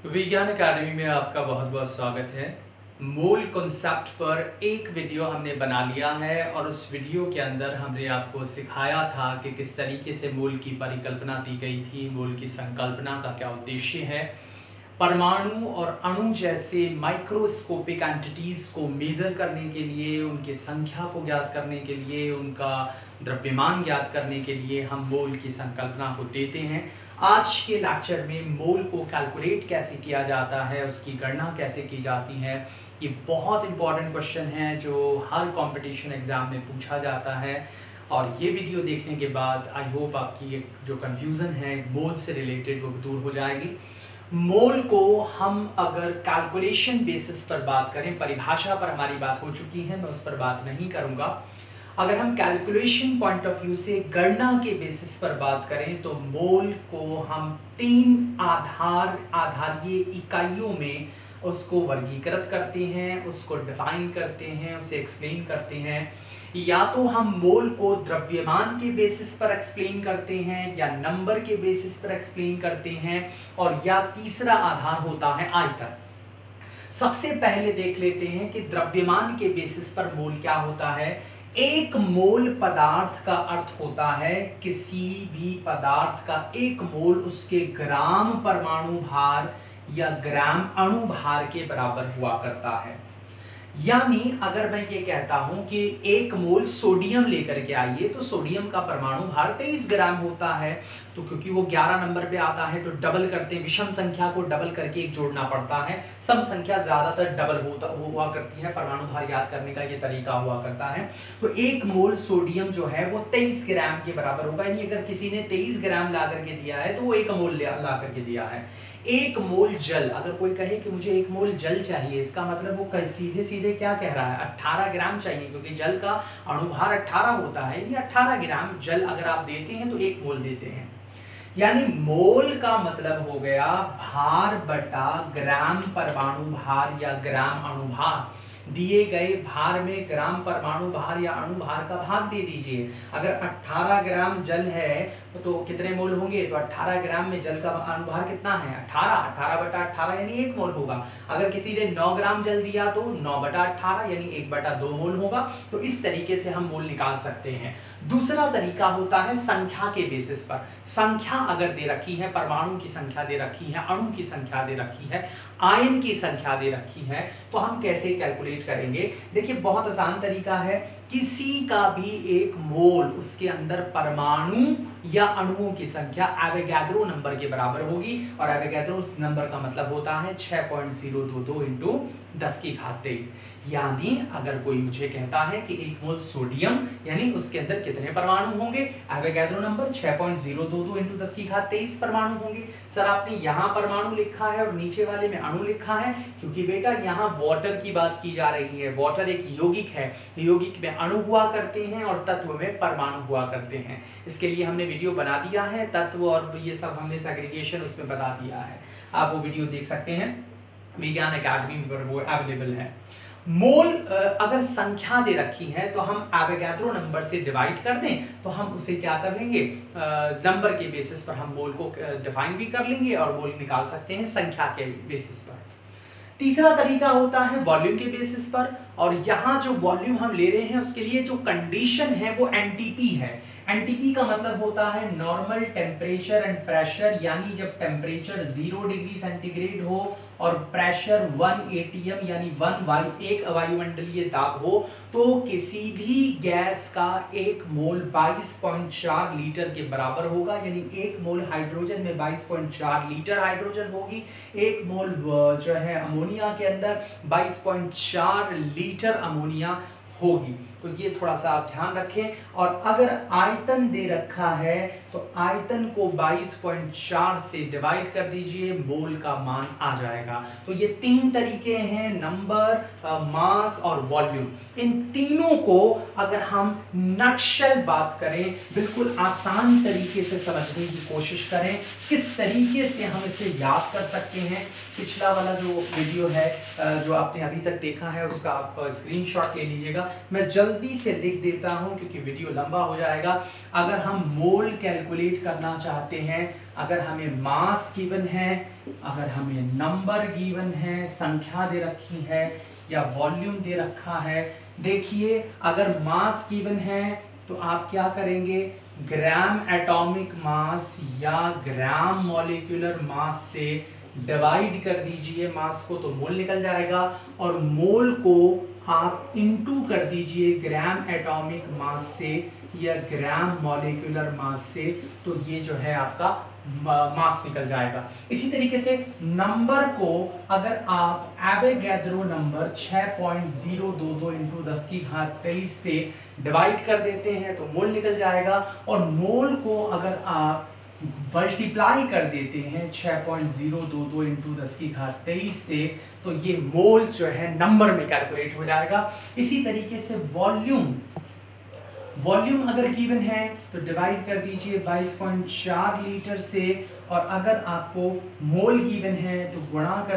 विज्ञान अकादमी में आपका बहुत बहुत स्वागत है। मोल कॉन्सेप्ट पर एक वीडियो हमने बना लिया है और उस वीडियो के अंदर हमने आपको सिखाया था कि किस तरीके से मोल की परिकल्पना दी गई थी, मोल की संकल्पना का क्या उद्देश्य है, परमाणु और अणु जैसे माइक्रोस्कोपिक एंटिटीज़ को मेज़र करने के लिए, उनकी संख्या को ज्ञात करने के लिए, उनका द्रव्यमान ज्ञात करने के लिए हम मोल की संकल्पना को देते हैं। आज के लेक्चर में मोल को कैलकुलेट कैसे किया जाता है, उसकी गणना कैसे की जाती है, ये बहुत इंपॉर्टेंट क्वेश्चन है जो हर कंपटीशन एग्जाम में पूछा जाता है। और ये वीडियो देखने के बाद आई होप आपकी एक जो कंफ्यूजन है मोल से रिलेटेड वो दूर हो जाएगी। मोल को हम अगर कैलकुलेशन बेसिस पर बात करें, परिभाषा पर हमारी बात हो चुकी है, मैं उस पर बात नहीं करूंगा। अगर हम कैलकुलेशन पॉइंट ऑफ व्यू से गणना के बेसिस पर बात करें तो मोल को हम तीन आधारीय इकाइयों में उसको वर्गीकृत करते हैं, उसको डिफाइन करते हैं, उसे एक्सप्लेन करते हैं। या तो हम मोल को द्रव्यमान के बेसिस पर एक्सप्लेन करते हैं या नंबर के बेसिस पर एक्सप्लेन करते हैं, और या तीसरा आधार होता है आयतन। सबसे पहले देख लेते हैं कि द्रव्यमान के बेसिस पर मोल क्या होता है। एक मोल पदार्थ का अर्थ होता है किसी भी पदार्थ का एक मोल उसके ग्राम परमाणु भार या ग्राम अणु भार के बराबर हुआ करता है। यानी अगर मैं ये कहता हूं कि एक मोल सोडियम लेकर के आइए तो सोडियम का परमाणु भार 23 ग्राम होता है, तो क्योंकि वो 11 नंबर पे आता है तो डबल करते हैं, विषम संख्या को डबल करके एक जोड़ना पड़ता है। सम संख्या ज्यादातर डबल हुआ करती है, परमाणु भार याद करने का ये तरीका हुआ करता है। तो एक मोल सोडियम जो है वो 23 ग्राम के बराबर होगा। यानी अगर किसी ने 23 ग्राम ला करके दिया है तो वो एक मोल ला करके दिया है। एक मोल जल, अगर कोई कहे कि मुझे एक मोल जल चाहिए, इसका मतलब वो सीधे सीधे क्या कह रहा है, 18 ग्राम चाहिए, क्योंकि जल का अणुभार 18 होता है। यानी 18 ग्राम जल अगर आप देते हैं तो एक मोल देते हैं। यानी मोल का मतलब हो गया भार बटा ग्राम परमाणु भार या ग्राम अणुभार। दिए गए भार में ग्राम परमाणु भार या अणु भार का भाग दे दीजिए। अगर 18 ग्राम जल है तो कितने मोल होंगे, तो 18 ग्राम में जल का अणुभार कितना है, 18 बटा 18 यानी 1 मोल होगा। अगर किसी ने 9 ग्राम जल दिया तो 9 बटा 18 यानी 1 बटा 2 मोल होगा। तो इस तरीके से हम मोल निकाल सकते हैं। दूसरा तरीका होता है संख्या के बेसिस पर। संख्या अगर दे रखी है, परमाणु की संख्या दे रखी है, अणु की संख्या दे रखी है, आयन की संख्या दे रखी है, तो हम कैसे कैलकुलेट करेंगे। देखिए बहुत आसान तरीका है। किसी का भी एक मोल, उसके अंदर परमाणु या अणुओं की संख्या एवोगैड्रो नंबर के बराबर होगी, और एवोगैड्रो नंबर का मतलब होता है 6.022 इंटू 10 की घात 23। यानी अगर कोई मुझे कहता है कि एक मोल सोडियम यानी उसके अंदर कितने परमाणु होंगे, एवोगैड्रो नंबर 6.022 इंटू 10 की घात 23 परमाणु होंगे। सर आपने यहाँ परमाणु लिखा है और नीचे वाले में अणु लिखा है, क्योंकि बेटा यहाँ वाटर की बात की जा रही है। वाटर एक यौगिक है, यौगिक में अणु हुआ करते हैं और तत्व में परमाणु हुआ करते हैं। इसके लिए हमने वीडियो बना दिया है, तत्व और ये सब हमने सेग्रीगेशन उसमें बता दिया है, आप वो वीडियो देख सकते हैं, विज्ञान अकादमी पर वो अवेलेबल है। मोल अगर संख्या दे रखी है तो हम एवोगैड्रो नंबर से डिवाइड कर दें तो हम उसे क्या कर लेंगे, नंबर के बेसिस पर हम मोल को डिफाइन भी कर लेंगे और मोल निकाल सकते हैं संख्या के बेसिस पर। तीसरा तरीका होता है वॉल्यूम के बेसिस पर, और यहाँ जो वॉल्यूम हम ले रहे हैं उसके लिए जो कंडीशन है वो एनटीपी है। एनटीपी का मतलब होता है नॉर्मल टेम्परेचर एंड प्रेशर, यानी जब टेम्परेचर 0 डिग्री सेंटीग्रेड हो और प्रेशर 1 atm यानी 1 वायुमंडलीय दाब हो, तो किसी भी गैस का एक मोल 22.4 लीटर के बराबर होगा। यानी एक मोल हाइड्रोजन में 22.4 लीटर हाइड्रोजन होगी, एक मोल जो है अमोनिया के अंदर 22.4 लीटर अमोनिया होगी। तो ये थोड़ा सा आप ध्यान रखें। और अगर आयतन दे रखा है तो आयतन को 22.4 से डिवाइड कर दीजिए, मोल का मान आ जाएगा। तो ये तीन तरीके हैं, नंबर, मास और वॉल्यूम। इन तीनों को अगर हम नटशेल बात करें, बिल्कुल आसान तरीके से समझने की कोशिश करें, किस तरीके से हम इसे याद कर सकते हैं। पिछला वाला जो वीडियो है जो आपने अभी तक देखा है उसका आप स्क्रीनशॉट ले लीजिएगा। मैं जल्द जल्दी से लिख देता हूं क्योंकि वीडियो लंबा हो जाएगा। अगर हम मोल कैलकुलेट करना चाहते हैं, अगर हमें मास गिवन है, अगर हमें नंबर गिवन है, संख्या दे रखी है या वॉल्यूम दे रखा है, देखिए अगर मास गिवन है तो आप क्या करेंगे, ग्राम एटॉमिक मास या ग्राम मॉलिक्यूलर मास से डिवाइड कर दीजिए मास को, तो मोल निकल जाएगा। और मोल को आप इनटू कर दीजिए ग्राम एटॉमिक मास से या ग्राम मॉलिक्यूलर मास से, तो ये जो है आपका मास निकल जाएगा। इसी तरीके से नंबर को अगर आप एवोगैड्रो नंबर 6.022 इंटू 10 की घात 23 से डिवाइड कर देते हैं तो मोल निकल जाएगा। और मोल को अगर आप मल्टीप्लाई कर देते हैं 6.022 इंटू 10 की घात 23 से, तो ये मोल जो है नंबर में कैलकुलेट हो जाएगा। इसी तरीके से वॉल्यूम अगर गिवन है तो डिवाइड कर दीजिए 22.4 लीटर से, और अगर आपको मोल गिवन है तो गुणा कर